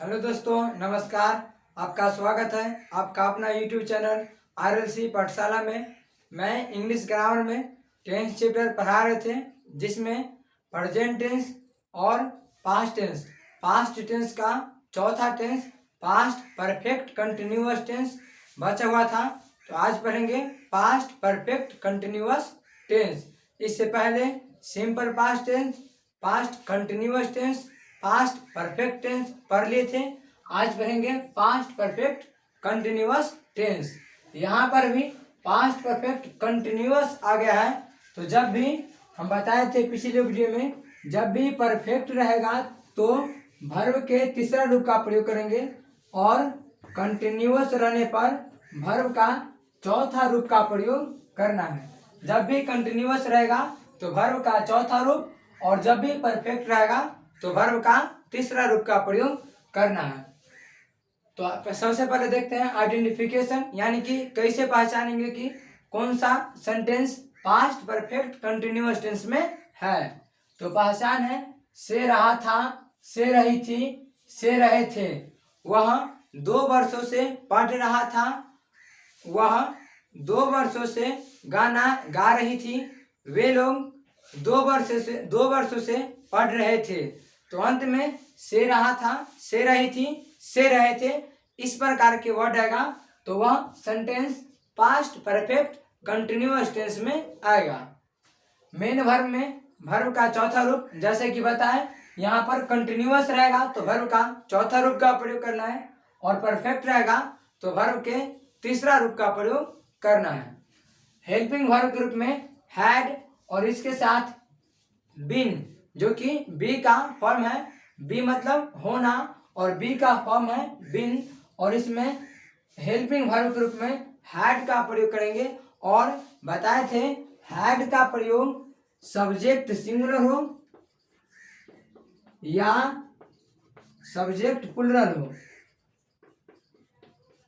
Hello दोस्तों, नमस्कार। आपका स्वागत है आपका अपना यूट्यूब चैनल आरएलसी पाठशाला में। मैं इंग्लिश ग्रामर में टेंस चैप्टर पढ़ा रहे थे, जिसमें प्रेजेंट टेंस और पास्ट टेंस का चौथा tense past perfect continuous tense बचा हुआ था। तो आज पढ़ेंगे पास्ट परफेक्ट कंटिन्यूअस टेंस। इससे पहले simple past tense, past continuous tense, past perfect tense पढ़ लिए थे। आज पढ़ेंगे पास्ट परफेक्ट कंटिन्यूअस टेंस। यहाँ पर भी पास्ट परफेक्ट कंटिन्यूअस आ गया है। तो जब भी हम बताए थे पिछले वीडियो में, जब भी परफेक्ट रहेगा तो वर्ब के तीसरा रूप का प्रयोग करेंगे और कंटिन्यूअस रहने पर वर्ब का चौथा रूप का प्रयोग करना है। जब भी कंटिन्यूअस रहेगा तो वर्ब का चौथा रूप, और जब भी परफेक्ट रहेगा तो वर्ब का तीसरा रूप का प्रयोग करना है। तो सबसे पहले देखते हैं आइडेंटिफिकेशन, यानी कि कैसे पहचानेंगे कि कौन सा sentence past perfect continuous tense में है। तो पहचान है से रहा था, से रही थी, से रहे थे। वह 2 वर्षों से पढ़ रहा था, वह 2 वर्षों से गाना गा रही थी, वे लोग 2 वर्षों से पढ़ रहे थे। तो अंत में से रहा था, से रही थी, से रहे थे, इस प्रकार के वर्ड आएगा तो वह sentence past perfect continuous tense में आएगा। मेन वर्ब में वर्ब का चौथा रूप, जैसे कि बताएं, यहाँ पर कंटिन्यूअस रहेगा तो वर्ब का चौथा रूप का प्रयोग करना है, और परफेक्ट रहेगा तो वर्ब के तीसरा रूप का प्रयोग करना है। हेल्पिंग वर्ब के रूप में हैड और इसके साथ बीन, जो कि बी का फॉर्म है, बी मतलब होना और बी का फॉर्म है बीन, और इसमें हेल्पिंग वर्ब के रूप में हैड का प्रयोग करेंगे। और बताए थे हैड का प्रयोग सब्जेक्ट सिंगुलर हो या सब्जेक्ट प्लुरल हो,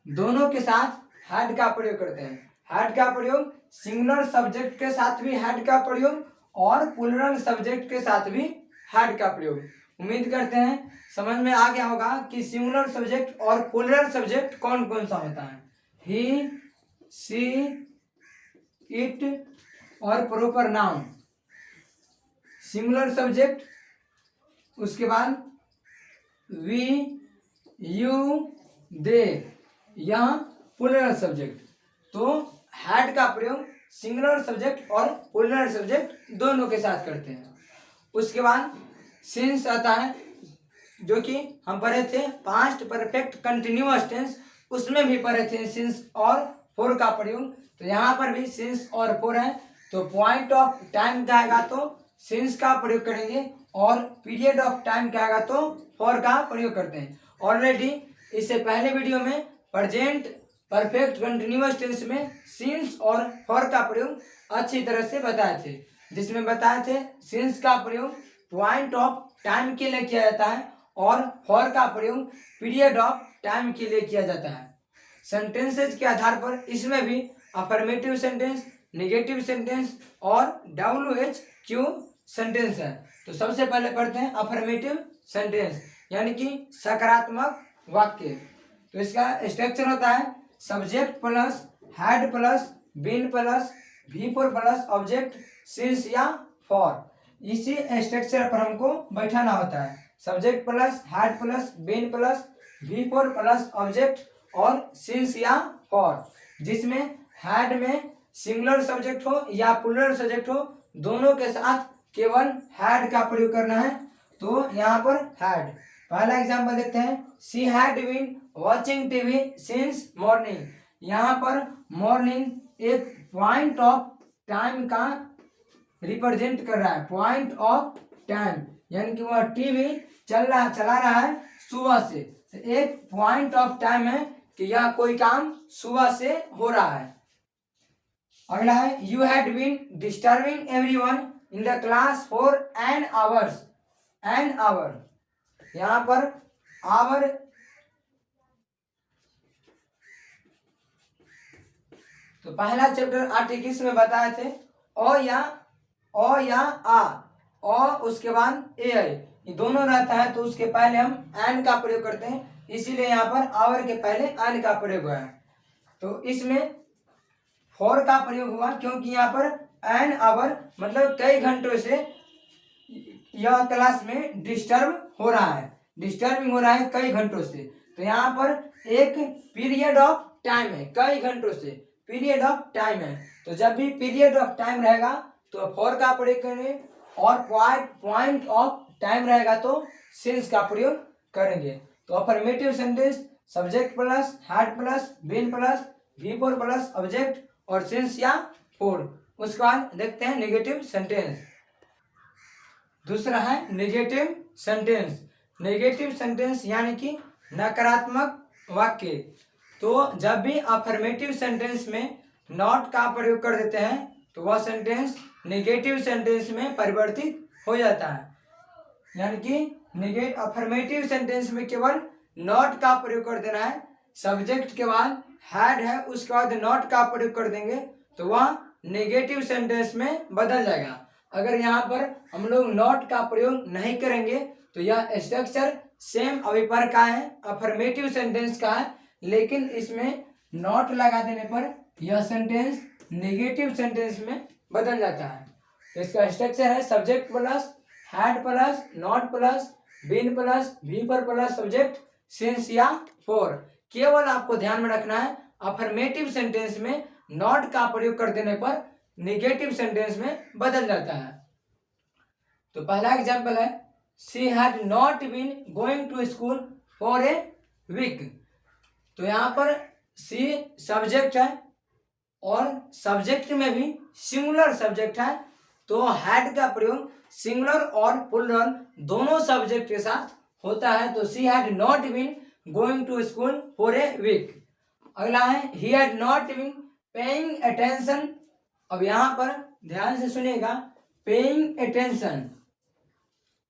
दोनों के साथ हैड का प्रयोग करते हैं। हैड का प्रयोग सिंगुलर सब्जेक्ट के साथ भी हैड का प्रयोग और प्लुरल सब्जेक्ट के साथ भी हैड का प्रयोग। उम्मीद करते हैं समझ में आ गया होगा कि सिंगुलर सब्जेक्ट और प्लुरल सब्जेक्ट कौन कौन सा होता है। ही, सी, इट और प्रॉपर नाउन सिंगुलर सब्जेक्ट, उसके बाद वी, यू, दे, यह प्लुरल सब्जेक्ट। तो हैड का प्रयोग सिंगुलर सब्जेक्ट और प्लुरल सब्जेक्ट दोनों के साथ करते हैं। उसके बाद सिंस आता है, जो कि हम पढ़े थे पास्ट परफेक्ट कंटिन्यूअस टेंस, उसमें भी पढ़े थे सिंस और फॉर का प्रयोग। तो यहाँ पर भी सिंस और फॉर है। तो पॉइंट ऑफ टाइम का आएगा तो सिंस का प्रयोग करेंगे, और पीरियड ऑफ टाइम का आएगा तो फॉर का प्रयोग करते हैं। ऑलरेडी इससे पहले वीडियो में प्रेजेंट परफेक्ट कंटिन्यूअस टेंस में सिंस और फॉर का प्रयोग अच्छी तरह से बताए थे, जिसमें बताए थे सिंस का प्रयोग पॉइंट ऑफ टाइम के लिए किया जाता है और फॉर का प्रयोग पीरियड ऑफ टाइम के लिए किया जाता है। सेंटेंसेस के आधार पर इसमें भी अफर्मेटिव सेंटेंस, नेगेटिव सेंटेंस और WHQ सेंटेंस है। तो सबसे पहले पढ़ते हैं अफर्मेटिव सेंटेंस, यानी कि सकारात्मक वाक्य। तो इसका स्ट्रक्चर होता है subject plus had plus been plus V4 plus object since या फॉर। इसी स्ट्रक्चर पर हमको बैठाना होता है, subject plus had plus been plus V4 plus object और सिंस या फॉर, जिसमें हैड में सिंगुलर सब्जेक्ट हो या प्लुरल सब्जेक्ट हो, दोनों के साथ केवल हैड का प्रयोग करना है। तो यहाँ पर हैड, पहला एग्जांपल देखते हैं, she had been watching TV since morning. यहाँ पर मॉर्निंग एक पॉइंट ऑफ टाइम का रिप्रेजेंट कर रहा है, पॉइंट ऑफ टाइम, यानी कि वह टीवी चला रहा है सुबह से। तो एक पॉइंट ऑफ टाइम है कि यह कोई काम सुबह से हो रहा है। अगला है you had been disturbing everyone in the class for an hours. An hour, यहाँ पर आवर तो पहला चैप्टर आर्टिकल्स में बताए थे, ओ या आ, ओ उसके बाद ए आई, ये दोनों रहता है तो उसके पहले हम एन का प्रयोग करते हैं, इसीलिए यहाँ पर आवर के पहले एन का प्रयोग हुआ है। तो इसमें फॉर का प्रयोग हुआ क्योंकि यहाँ पर एन आवर मतलब कई घंटों से यह क्लास में डिस्टर्ब हो रहा है, डिस्टर्बिंग हो रहा है कई घंटों से। तो यहाँ पर एक पीरियड ऑफ टाइम है, कई घंटों से पीरियड ऑफ टाइम है। तो जब भी पीरियड ऑफ टाइम रहेगा तो फॉर का प्रयोग करेंगे, और पॉइंट ऑफ टाइम रहेगा तो सिंस का प्रयोग करेंगे। तो affirmative sentence subject plus had plus been plus V4 plus object और सिंस या फॉर। उसके बाद देखते हैं नेगेटिव सेंटेंस। दूसरा है नेगेटिव सेंटेंस। नेगेटिव सेंटेंस यानी कि नकारात्मक वाक्य। तो जब भी अफर्मेटिव सेंटेंस में नॉट का प्रयोग कर देते हैं तो वह सेंटेंस नेगेटिव सेंटेंस में परिवर्तित हो जाता है। यानी कि अफर्मेटिव सेंटेंस में केवल नॉट का प्रयोग कर देना है, सब्जेक्ट के बाद हैड है उसके बाद नॉट का प्रयोग कर देंगे तो वह नेगेटिव सेंटेंस में बदल जाएगा। अगर यहाँ पर हम लोग नॉट का प्रयोग नहीं करेंगे तो यह स्ट्रक्चर सेम अभिपर का है, अफर्मेटिव सेंटेंस का है, लेकिन इसमें नॉट लगा देने पर यह सेंटेंस नेगेटिव सेंटेंस में बदल जाता है। इसका स्ट्रक्चर है subject plus had plus not plus been plus V4 plus subject since या फॉर। केवल आपको ध्यान में रखना है अफर्मेटिव सेंटेंस में नॉट का प्रयोग कर देने पर नेगेटिव सेंटेंस में बदल जाता है। तो पहला एग्जांपल है she had not been going to school for a week. तो यहाँ पर सी सब्जेक्ट है और सब्जेक्ट में भी सिंगुलर सब्जेक्ट है, तो हैड का प्रयोग सिंगुलर और प्लूरल दोनों सब्जेक्ट के साथ होता है। तो she had not been going to school for a week. अगला है he had not been paying attention. अब यहाँ पर ध्यान से सुनिएगा, पेइंग अटेंशन,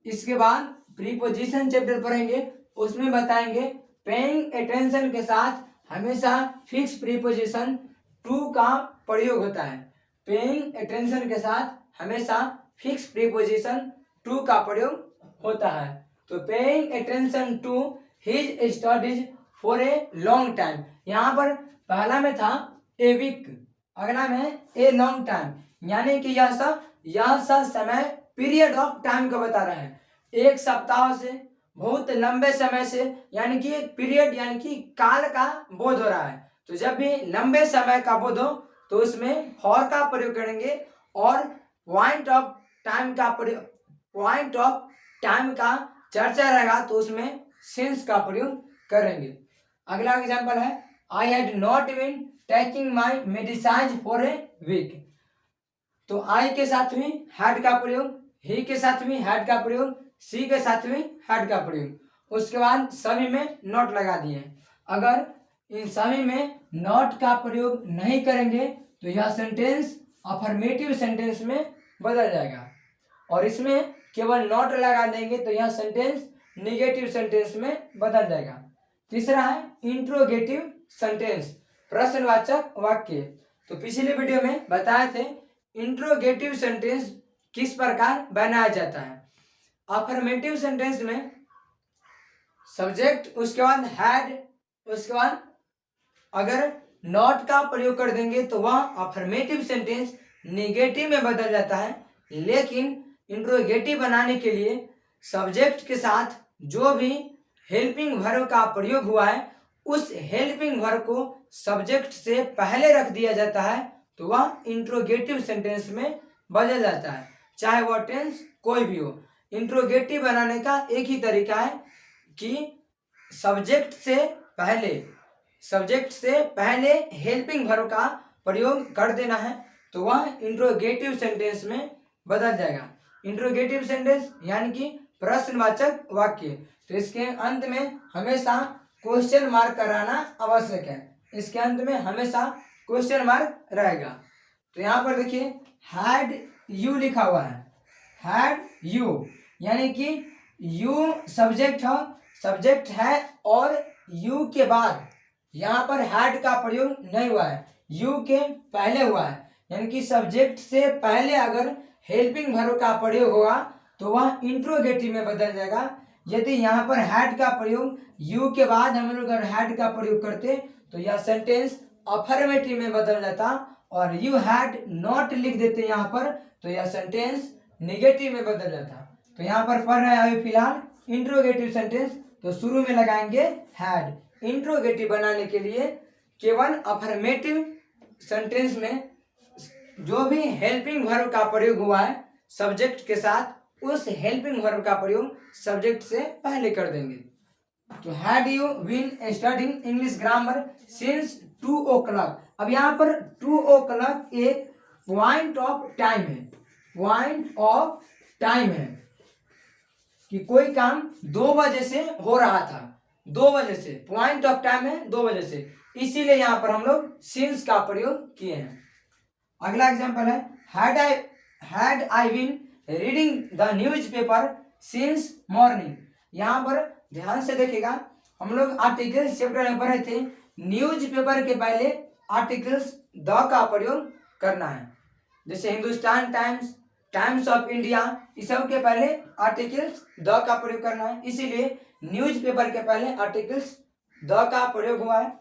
इसके बाद प्रीपोजिशन चैप्टर पढ़ेंगे उसमें बताएंगे पेइंग अटेंशन के साथ हमेशा फिक्स प्रीपोजिशन टू का प्रयोग होता है। पेइंग अटेंशन के साथ हमेशा फिक्स प्रीपोजिशन टू का प्रयोग होता है। तो paying attention to his studies for a long time. यहाँ पर पहला में था ए वीक, अगला में ए लॉन्ग टाइम, यानी कि यह सब समय पीरियड ऑफ टाइम का बता रहा है, एक सप्ताह से बहुत लंबे समय से, यानी कि पीरियड यानी कि काल का बोध हो रहा है। तो जब भी लंबे समय का बोध हो तो उसमें फॉर का प्रयोग करेंगे और पॉइंट ऑफ टाइम का चर्चा रहेगा तो उसमें सिंस का प्रयोग करेंगे। अगला एग्जांपल है I had not been taking my medicines for a week. तो आई के साथ में हैड का प्रयोग, ही के साथ में हैड का प्रयोग, सी के साथ में हैड का प्रयोग, उसके बाद सभी में नॉट लगा दिए। अगर इन सभी में नॉट का प्रयोग नहीं करेंगे तो यह सेंटेंस अफर्मेटिव सेंटेंस में बदल जाएगा, और इसमें केवल नॉट लगा देंगे तो यह सेंटेंस नेगेटिव सेंटेंस में बदल जाएगा। तीसरा है इंट्रोगेटिव सेंटेंस, प्रश्नवाचक वाक्य। तो पिछले वीडियो में बताए थे इंट्रोगेटिव सेंटेंस किस प्रकार बनाया जाता है। अफर्मेटिव सेंटेंस में सब्जेक्ट उसके बाद हैड, उसके बाद अगर नॉट का प्रयोग कर देंगे तो वह अफर्मेटिव सेंटेंस नेगेटिव में बदल जाता है। लेकिन इंट्रोगेटिव बनाने के लिए सब्जेक्ट के साथ जो भी हेल्पिंग वर्ब का प्रयोग हुआ है उस हेल्पिंग वर्ब को सब्जेक्ट से पहले रख दिया जाता है तो वह इंट्रोगेटिव सेंटेंस में बदल जाता है, चाहे वह टेंस कोई भी हो। इंट्रोगेटिव बनाने का एक ही तरीका है कि सब्जेक्ट से पहले हेल्पिंग वर्ब का प्रयोग कर देना है तो वह इंट्रोगेटिव सेंटेंस में बदल जाएगा। इंट्रोगेटिव सेंटेंस यानी कि प्रश्नवाचक वाक्य। तो इसके अंत में हमेशा क्वेश्चन मार्क कराना आवश्यक है, इसके अंत में हमेशा क्वेश्चन मार्क रहेगा। तो यहाँ पर देखिए हैड यू लिखा हुआ है, हैड यू यानी कि यू सब्जेक्ट है और यू के बाद यहाँ पर हैड का प्रयोग नहीं हुआ है, यू के पहले हुआ है। यानी कि सब्जेक्ट से पहले अगर हेल्पिंग वर्ब का प्रयोग होगा तो वह इंट्रोगेटिव में बदल जाएगा। यदि यहाँ पर हैड का प्रयोग यू के बाद हम लोग अगर हैड का प्रयोग करते तो यह सेंटेंस अफर्मेटिव में बदल जाता, और यू हैड नॉट लिख देते यहाँ पर तो यह सेंटेंस निगेटिव में बदल जाता। तो यहाँ पर पढ़ रहे हैं अभी फिलहाल इंट्रोगेटिव सेंटेंस, तो शुरू में लगाएंगे हैड। इंट्रोगेटिव बनाने के लिए केवल अफर्मेटिव सेंटेंस में जो भी हेल्पिंग वर्ब का प्रयोग हुआ है सब्जेक्ट के साथ, उस हेल्पिंग वर्ब का प्रयोग सब्जेक्ट से पहले कर देंगे। तो had you been studying English grammar since 2 o'clock। अब यहाँ पर 2 o'clock एक पॉइंट ऑफ टाइम है, पॉइंट ऑफ टाइम है कि कोई काम 2 बजे से हो रहा था, 2 बजे से, पॉइंट ऑफ टाइम है 2 बजे से, इसीलिए यहाँ पर हम लोग सिंस का प्रयोग किए हैं। अगला एग्जांपल है had I been reading the newspaper since morning. यहाँ पर ध्यान से देखिएगा, हम लोग आर्टिकल्स चैप्टर में पढ़े थे, न्यूज पेपर के पहले आर्टिकल्स द का प्रयोग करना है। जैसे Hindustan times, times of India, इस सब के पहले आर्टिकल्स द का प्रयोग करना है, इसीलिए न्यूज पेपर के पहले आर्टिकल्स द का प्रयोग हुआ है।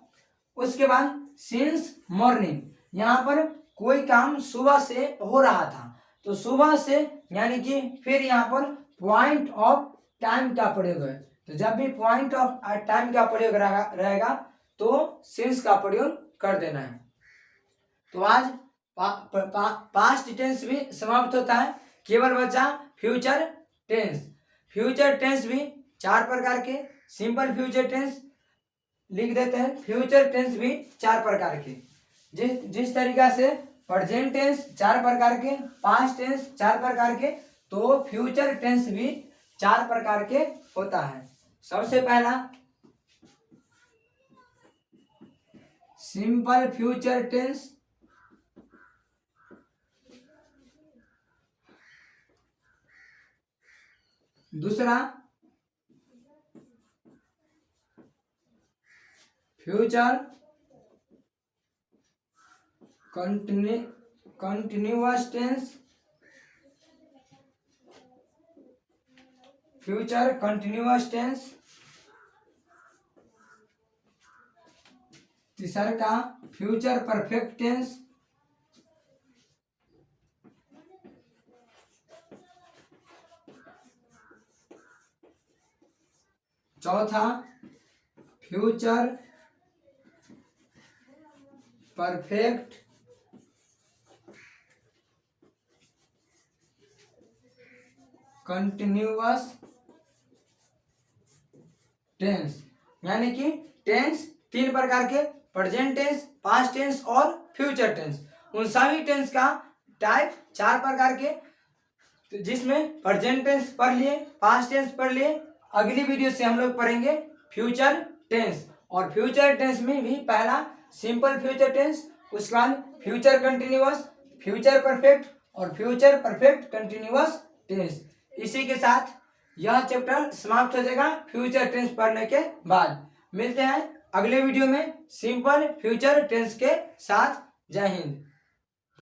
उसके बाद सिंस मॉर्निंग, यहाँ पर कोई काम सुबह से हो रहा था, तो सुबह से यानी कि फिर यहाँ पर पॉइंट ऑफ टाइम का प्रयोग है। तो जब भी पॉइंट ऑफ टाइम का प्रयोग रहेगा तो सिंस का प्रयोग कर देना है। तो आज पास्ट टेंस भी समाप्त होता है, केवल बचा फ्यूचर टेंस। फ्यूचर टेंस भी 4 प्रकार के, सिंपल फ्यूचर टेंस लिख देते हैं, फ्यूचर टेंस भी 4 प्रकार के। जिस तरीका से प्रेजेंट टेंस 4 प्रकार के, पास्ट टेंस 4 प्रकार के, तो फ्यूचर टेंस भी 4 प्रकार के होता है। सबसे पहला सिंपल फ्यूचर टेंस, दूसरा future continuous tense, future continuous tense, तीसरा का फ्यूचर परफेक्ट टेंस, चौथा फ्यूचर परफेक्ट कंटिन्यूअस टेंस। यानी कि टेंस 3 प्रकार के, प्रेजेंट टेंस, पास्ट टेंस और फ्यूचर टेंस। उन सभी टेंस का टाइप 4 प्रकार के, तो जिसमें प्रेजेंट टेंस पढ़ लिए, पास्ट टेंस पढ़ लिए। अगली वीडियो से हम लोग पढ़ेंगे फ्यूचर टेंस, और फ्यूचर टेंस में भी पहला सिंपल फ्यूचर टेंस, उसके बाद फ्यूचर कंटिन्यूअस, फ्यूचर परफेक्ट और फ्यूचर परफेक्ट कंटिन्यूअस टेंस। इसी के साथ यह चैप्टर समाप्त हो जाएगा फ्यूचर टेंस पढ़ने के बाद। मिलते हैं अगले वीडियो में सिंपल फ्यूचर टेंस के साथ। जय हिंद।